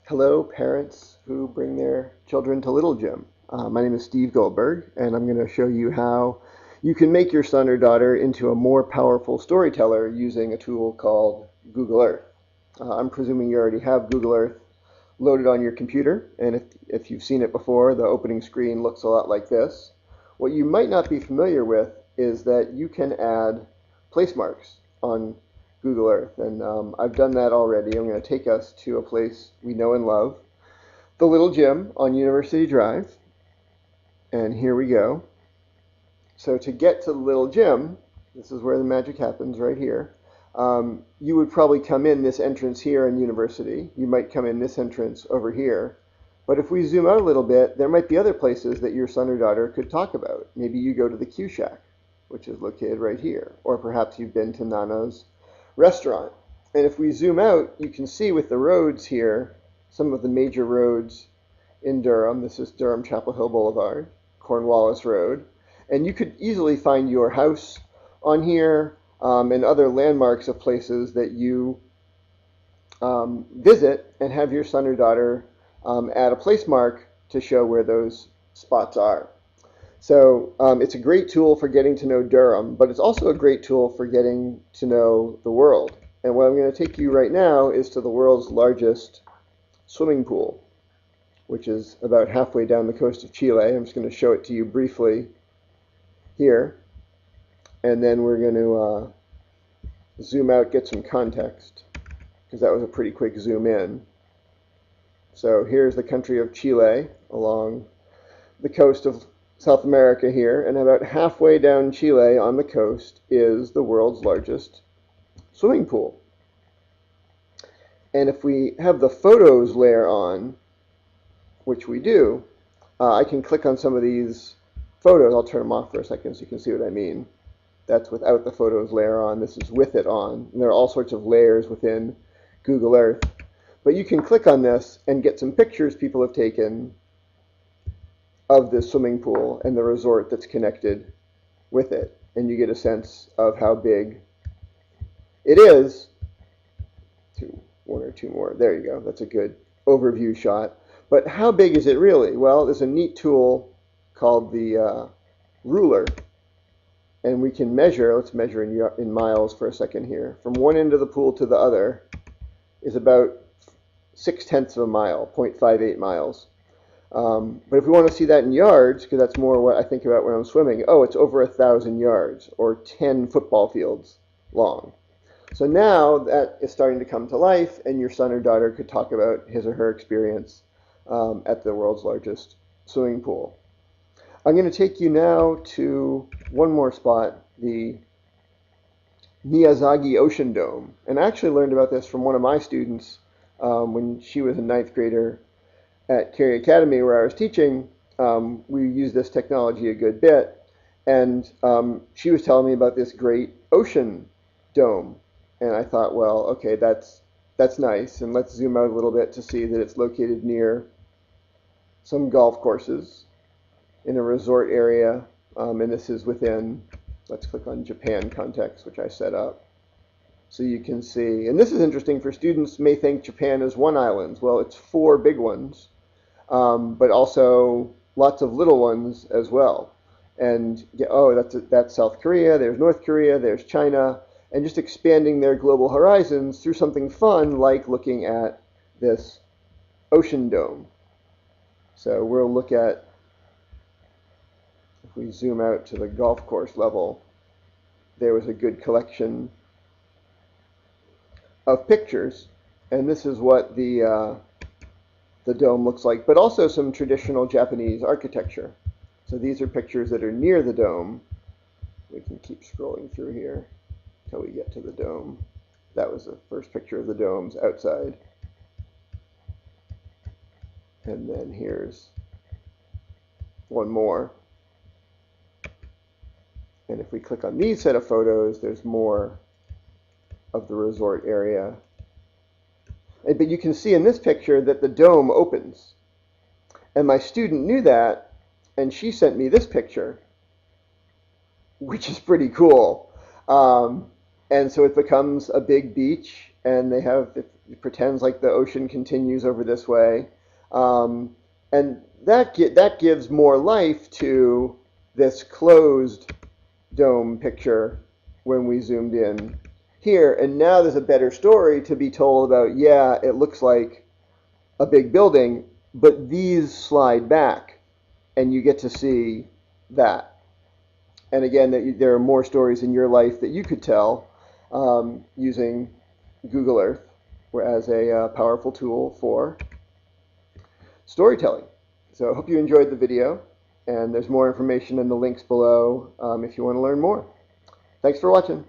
Hello, parents who bring their children to Little Gym. My name is Steve Goldberg, and I'm going to show you how you can make your son or daughter into a more powerful storyteller using a tool called Google Earth. I'm presuming you already have Google Earth loaded on your computer, and if you've seen it before, the opening screen looks a lot like this. What you might not be familiar with is that you can add place marks on Google Earth, and I've done that already. I'm going to take us to a place we know and love, the Little Gym on University Drive, and here we go. So to get to the Little Gym, this is where the magic happens right here. You would probably come in this entrance here in University. You might come in this entrance over here. But if we zoom out a little bit, there might be other places that your son or daughter could talk about. Maybe you go to the Q Shack, which is located right here. Or perhaps you've been to Nana's restaurant. And if we zoom out, you can see with the roads here, some of the major roads in Durham. This is Durham Chapel Hill Boulevard, Cornwallis Road. And you could easily find your house on here and other landmarks of places that you visit and have your son or daughter add a place mark to show where those spots are. So it's a great tool for getting to know Durham, but it's also a great tool for getting to know the world. And what I'm going to take you right now is to the world's largest swimming pool, which is about halfway down the coast of Chile. I'm just going to show it to you briefly here. And then we're going to zoom out, get some context, because that was a pretty quick zoom in. So here's the country of Chile along the coast of South America here, and about halfway down Chile on the coast is the world's largest swimming pool. And if we have the photos layer on, which we do, I can click on some of these photos. I'll turn them off for a second so you can see what I mean. That's without the photos layer on. This is with it on. And there are all sorts of layers within Google Earth. But you can click on this and get some pictures people have taken of this swimming pool and the resort that's connected with it. And you get a sense of how big it is. One or two more. There you go. That's a good overview shot. But how big is it really? Well, there's a neat tool called the ruler. And we can measure, let's measure in miles for a second here. From one end of the pool to the other is about 0.6 of a mile, 0.58 miles. But if we want to see that in yards, because that's more what I think about when I'm swimming, it's over 1,000 yards, or 10 football fields long. So now that is starting to come to life, and your son or daughter could talk about his or her experience at the world's largest swimming pool. I'm going to take you now to one more spot, the Miyazaki Ocean Dome. And I actually learned about this from one of my students when she was a ninth grader at Cary Academy where I was teaching. We use this technology a good bit. And she was telling me about this great ocean dome. And I thought, well, okay, that's nice. And let's zoom out a little bit to see that it's located near some golf courses in a resort area, and this is within, let's click on Japan context, which I set up. So you can see, and this is interesting for students may think Japan is one island. Well, it's 4 big ones, but also lots of little ones as well. And that's South Korea, there's North Korea, there's China, and just expanding their global horizons through something fun like looking at this ocean dome. So we'll look at, if we zoom out to the golf course level, there was a good collection of pictures, and this is what the dome looks like, but also some traditional Japanese architecture. So these are pictures that are near the dome. We can keep scrolling through here until we get to the dome. That was the first picture of the domes outside. And then here's one more. And if we click on these set of photos, there's more of the resort area. But you can see in this picture that the dome opens. And my student knew that, and she sent me this picture, which is pretty cool. And so it becomes a big beach, and they have, it pretends like the ocean continues over this way. And that gives more life to this closed dome picture when we zoomed in here. And now there's a better story to be told about, yeah, it looks like a big building, but these slide back and you get to see that. And again, there are more stories in your life that you could tell using Google Earth as a powerful tool for storytelling. So I hope you enjoyed the video, and there's more information in the links below if you want to learn more. Thanks for watching.